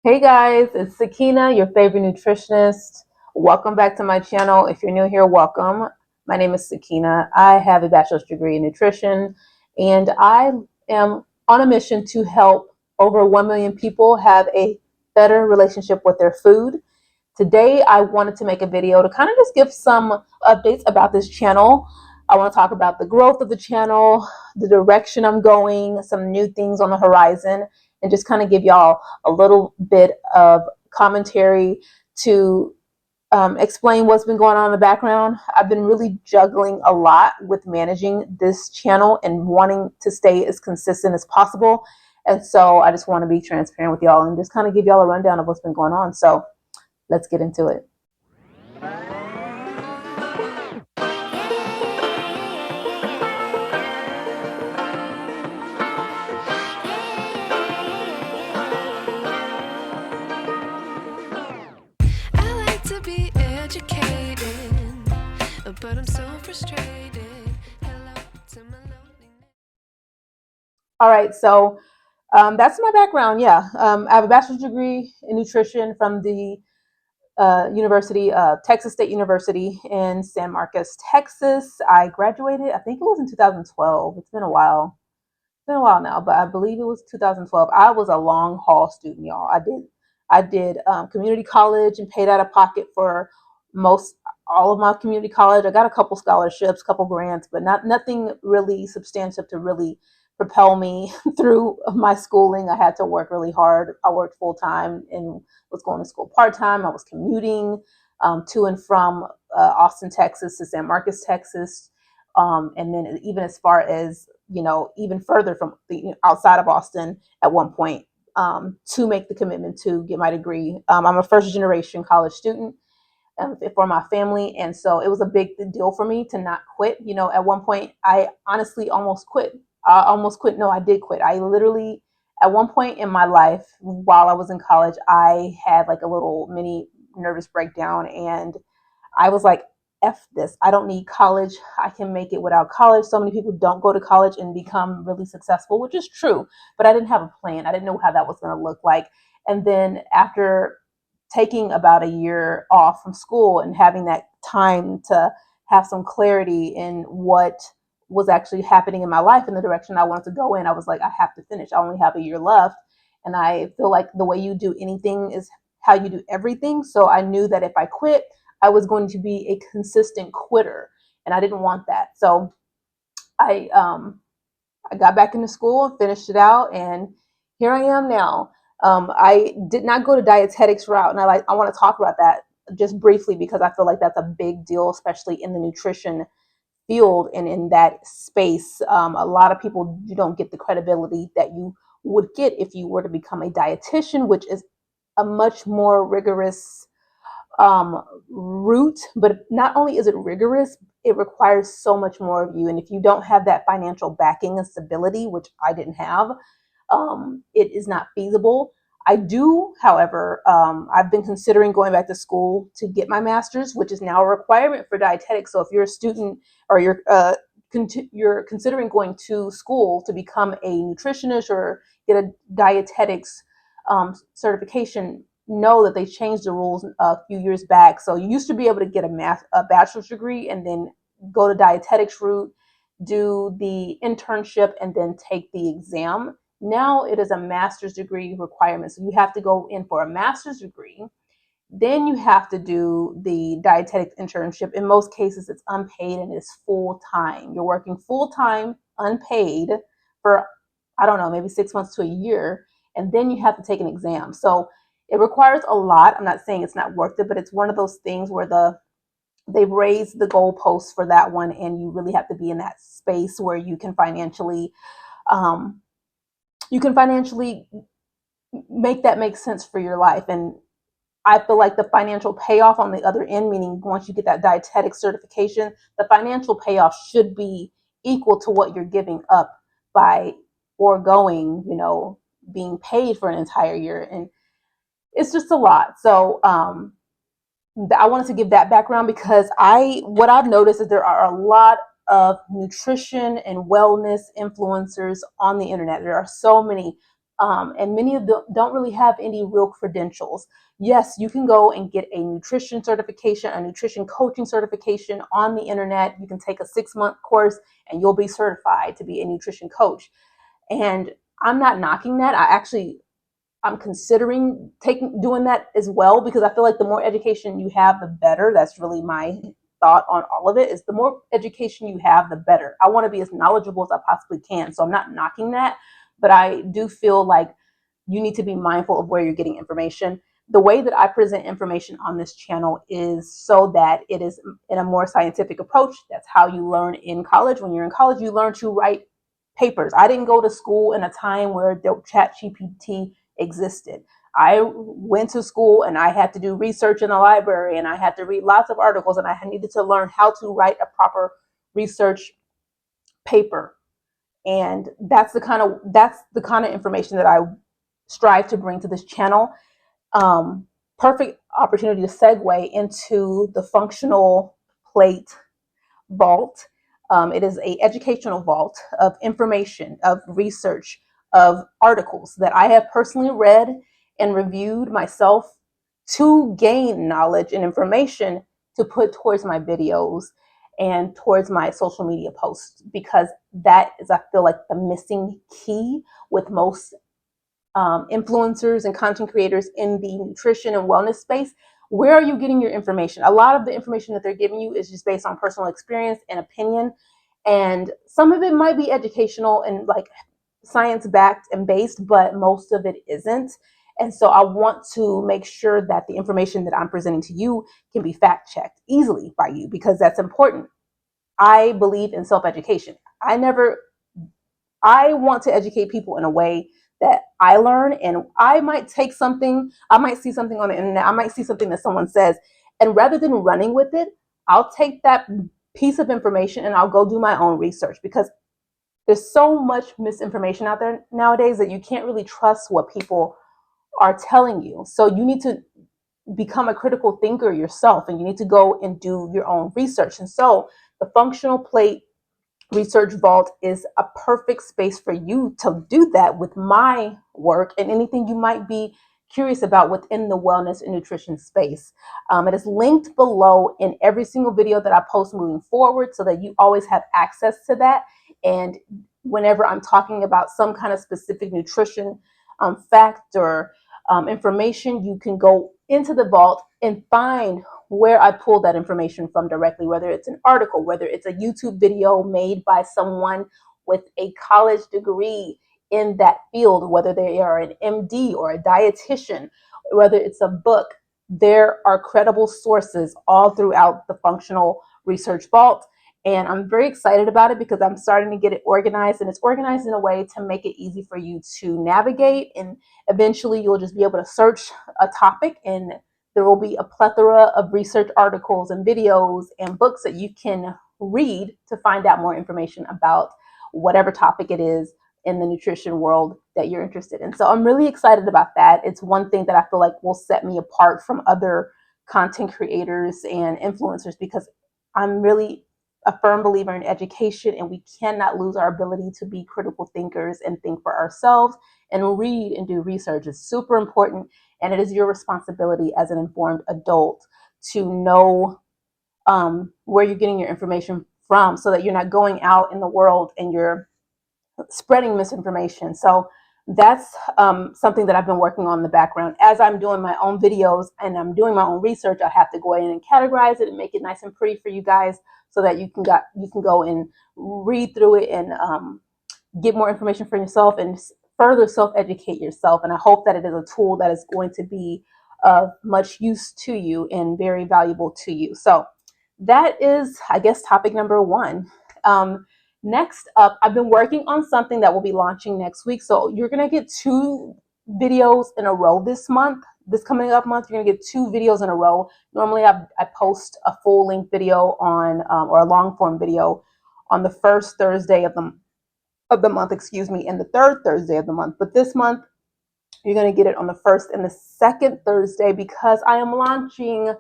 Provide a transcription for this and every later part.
Hey guys, it's Sakina, your favorite nutritionist. Welcome back to my channel. If you're new here, welcome. My name is Sakina. I have a bachelor's degree in nutrition, and I am on a mission to help over 1 million people have a better relationship with their food. Today, I wanted to make a video to kind of just give some updates about this channel. I want to talk about the growth of the channel, the direction I'm going, some new things on the horizon, and just kind of give y'all a little bit of commentary to explain what's been going on in the background. I've been really juggling a lot with managing this channel and wanting to stay as consistent as possible. And so I just want to be transparent with y'all and just kind of give y'all a rundown of what's been going on. So let's get into it. I like to be educated, but I'm so frustrated. Hello to my loneliness. All right, so that's my background. Yeah, I have a bachelor's degree in nutrition from the University, Texas State University in San Marcos, Texas. I graduated, I think it was in 2012. It's been a while. It's been a while now, but I believe it was 2012. I was a long haul student, y'all. I did community college and paid out of pocket for most all of my community college. I got a couple scholarships, couple grants, but nothing really substantive to really propel me through my schooling. I had to work really hard. I worked full time and was going to school part time. I was commuting to and from Austin, Texas to San Marcos, Texas, and then even as far as even further from outside of Austin at one point to make the commitment to get my degree. I'm a first generation college student for my family, and so it was a big deal for me to not quit. At one point, I honestly almost quit. I almost quit. No, I did quit. I literally, at one point in my life, while I was in college, I had like a little mini nervous breakdown, and I was like, F this. I don't need college. I can make it without college. So many people don't go to college and become really successful, which is true. But I didn't have a plan. I didn't know how that was going to look like. And then after taking about a year off from school and having that time to have some clarity in what was actually happening in my life in the direction I wanted to go in, I was like, I have to finish. I only have a year left. And I feel like the way you do anything is how you do everything. So I knew that if I quit, I was going to be a consistent quitter, and I didn't want that. So I I got back into school and finished it out, and here I am now. I did not go to dietetics route, and I want to talk about that just briefly because I feel like that's a big deal, especially in the nutrition field and in that space. A lot of people, you don't get the credibility that you would get if you were to become a dietitian, which is a much more rigorous route. But not only is it rigorous, it requires so much more of you. And if you don't have that financial backing and stability, which I didn't have, it is not feasible. I do, however, I've been considering going back to school to get my master's, which is now a requirement for dietetics. So if you're a student or you're considering going to school to become a nutritionist or get a dietetics certification, know that they changed the rules a few years back. So you used to be able to get a bachelor's degree and then go to dietetics route, do the internship, and then take the exam. Now it is a master's degree requirement. So you have to go in for a master's degree. Then you have to do the dietetic internship. In most cases, it's unpaid and it's full time. You're working full time, unpaid for, I don't know, maybe 6 months to a year. And then you have to take an exam. So it requires a lot. I'm not saying it's not worth it, but it's one of those things where they've raised the goalposts for that one, and you really have to be in that space where um, you can financially make that make sense for your life. And I feel like the financial payoff on the other end, meaning once you get that dietetic certification, the financial payoff should be equal to what you're giving up by foregoing, being paid for an entire year. And it's just a lot. So I wanted to give that background because what I've noticed is there are a lot of nutrition and wellness influencers on the internet. There are so many and many of them don't really have any real credentials. Yes, you can go and get a nutrition certification, a nutrition coaching certification on the internet. You can take a 6-month course and you'll be certified to be a nutrition coach. And I'm not knocking that. I'm considering doing that as well, because I feel like the more education you have, the better. That's really my thought on all of it, is the more education you have, the better. I want to be as knowledgeable as I possibly can. So I'm not knocking that, but I do feel like you need to be mindful of where you're getting information. The way that I present information on this channel is so that it is in a more scientific approach. That's how you learn in college. When you're in college, you learn to write papers. I didn't go to school in a time where ChatGPT existed. I went to school and I had to do research in the library, and I had to read lots of articles, and I needed to learn how to write a proper research paper. And that's the kind of information that I strive to bring to this channel. Perfect opportunity to segue into the functional plate vault. It is an educational vault of information, of research, of articles that I have personally read and reviewed myself to gain knowledge and information to put towards my videos and towards my social media posts, because that is, I feel like, the missing key with most influencers and content creators in the nutrition and wellness space. Where are you getting your information? A lot of the information that they're giving you is just based on personal experience and opinion. And some of it might be educational and like science backed and based, but most of it isn't. And so I want to make sure that the information that I'm presenting to you can be fact checked easily by you, because that's important. I believe in self-education. I want to educate people in a way that I learn, and I might see something on the internet, I might see something that someone says, and rather than running with it, I'll take that piece of information and I'll go do my own research, because there's so much misinformation out there nowadays that you can't really trust what people are telling you. So you need to become a critical thinker yourself, and you need to go and do your own research. And so the functional plate Research Vault is a perfect space for you to do that with my work and anything you might be curious about within the wellness and nutrition space. It is linked below in every single video that I post moving forward, so that you always have access to that. And whenever I'm talking about some kind of specific nutrition fact or information, you can go into the vault and find where I pulled that information from directly, whether it's an article, whether it's a YouTube video made by someone with a college degree in that field, whether they are an MD or a dietitian, whether it's a book. There are credible sources all throughout the Functional Research Vault. And I'm very excited about it because I'm starting to get it organized, and it's organized in a way to make it easy for you to navigate. And eventually you'll just be able to search a topic, and there will be a plethora of research articles and videos and books that you can read to find out more information about whatever topic it is in the nutrition world that you're interested in. So I'm really excited about that. It's one thing that I feel like will set me apart from other content creators and influencers, because I'm really a firm believer in education, and we cannot lose our ability to be critical thinkers and think for ourselves and read and do research. Is super important, and it is your responsibility as an informed adult to know where you're getting your information from, so that you're not going out in the world and you're spreading misinformation. So that's something that I've been working on in the background. As I'm doing my own videos and I'm doing my own research, I have to go in and categorize it and make it nice and pretty for you guys, so that you can go and read through it and get more information for yourself and further self-educate yourself. And I hope that it is a tool that is going to be of much use to you and very valuable to you. So that is, I guess, topic number one. Next up, I've been working on something that will be launching next week. So you're going to get 2 videos in a row this month. This coming up month, you're going to get 2 videos in a row. Normally, I post a full-length video on, or a long-form video on the first Thursday of the month, and the third Thursday of the month. But this month, you're going to get it on the first and the second Thursday, because I am launching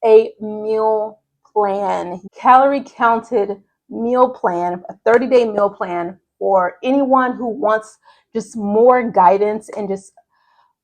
a meal plan, calorie counted meal plan, a 30-day meal plan for anyone who wants just more guidance and just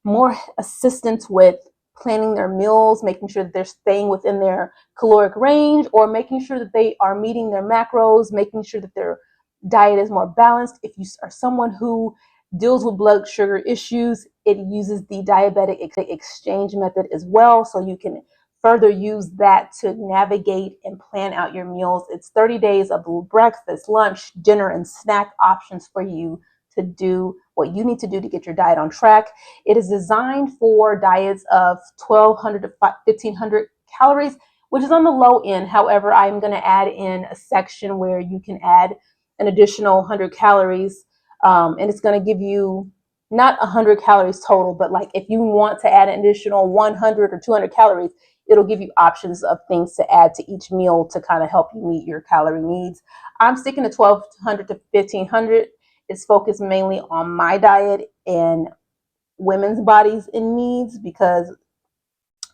more assistance with planning their meals, making sure that they're staying within their caloric range, or making sure that they are meeting their macros, making sure that their diet is more balanced. If you are someone who deals with blood sugar issues, it uses the diabetic exchange method as well, so you can further use that to navigate and plan out your meals. It's 30 days of breakfast, lunch, dinner, and snack options for you to do what you need to do to get your diet on track. It is designed for diets of 1,200 to 1,500 calories, which is on the low end. However, I'm going to add in a section where you can add an additional 100 calories, and it's going to give you not 100 calories total, but like if you want to add an additional 100 or 200 calories, it'll give you options of things to add to each meal to kind of help you meet your calorie needs. I'm sticking to 1,200 to 1,500. It's focused mainly on my diet and women's bodies and needs, because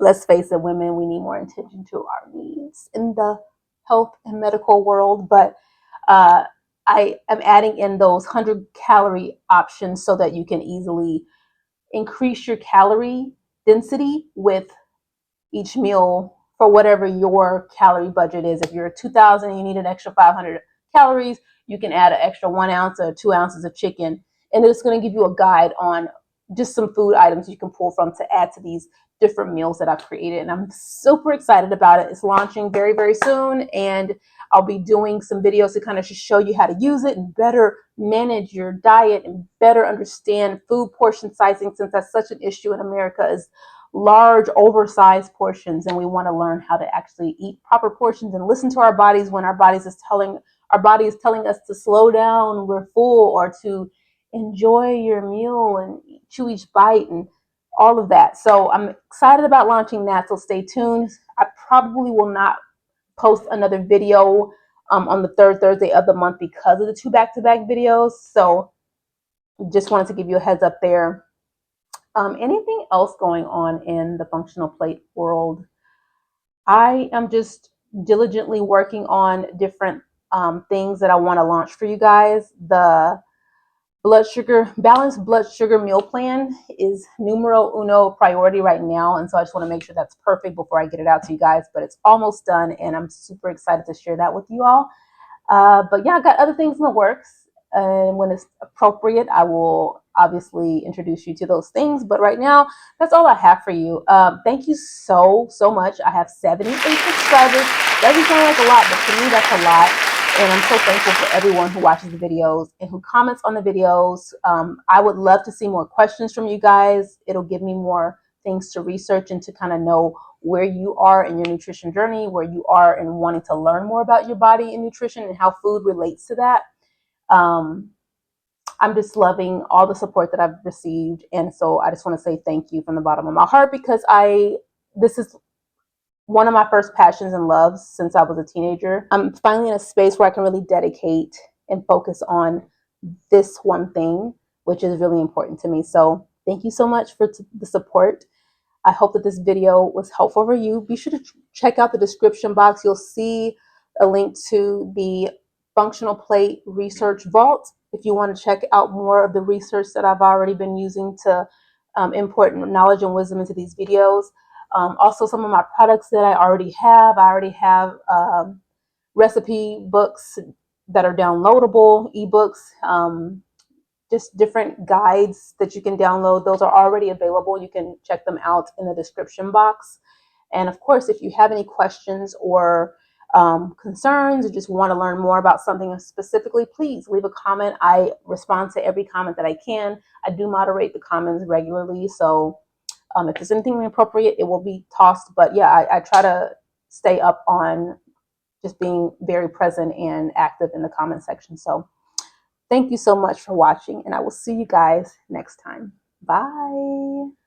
let's face it, women, we need more attention to our needs in the health and medical world. But I am adding in those 100-calorie options so that you can easily increase your calorie density with each meal for whatever your calorie budget is. If you're 2,000 and you need an extra 500 calories, you can add an extra 1 ounce or 2 ounces of chicken, and it's going to give you a guide on just some food items you can pull from to add to these different meals that I've created. And I'm super excited about it. It's launching very, very soon, and I'll be doing some videos to kind of just show you how to use it and better manage your diet and better understand food portion sizing, since that's such an issue in America, is large oversized portions, and we want to learn how to actually eat proper portions and listen to our bodies when our body is telling us to slow down, we're full, or to enjoy your meal and chew each bite and all of that. So I'm excited about launching that, so stay tuned. I probably will not post another video on the third Thursday of the month because of the 2 back-to-back videos, so just wanted to give you a heads up there. Anything else going on in the functional plate world? I am just diligently working on different things that I want to launch for you guys. The balanced blood sugar meal plan is numero uno priority right now, and so I just want to make sure that's perfect before I get it out to you guys. But it's almost done, and I'm super excited to share that with you all. But yeah, I got other things in the works, and when it's appropriate, I will obviously introduce you to those things. But right now, that's all I have for you. Thank you so much. I have 78 subscribers. Doesn't sound like a lot, but to me, that's a lot. And I'm so thankful for everyone who watches the videos and who comments on the videos. I would love to see more questions from you guys. It'll give me more things to research and to kind of know where you are in your nutrition journey, where you are in wanting to learn more about your body and nutrition and how food relates to that. I'm just loving all the support that I've received. And so I just want to say thank you from the bottom of my heart, because this is one of my first passions and loves since I was a teenager. I'm finally in a space where I can really dedicate and focus on this one thing, which is really important to me. So thank you so much for the support. I hope that this video was helpful for you. Be sure to check out the description box. You'll see a link to the Functional Plate Research Vault if you want to check out more of the research that I've already been using to import knowledge and wisdom into these videos. Also, some of my products that I already have recipe books that are downloadable, ebooks, just different guides that you can download. Those are already available. You can check them out in the description box. And of course, if you have any questions or concerns, or just want to learn more about something specifically, please leave a comment. I respond to every comment that I can. I do moderate the comments regularly, so if there's anything inappropriate, it will be tossed. But yeah, I try to stay up on just being very present and active in the comment section. So thank you so much for watching, and I will see you guys next time. Bye.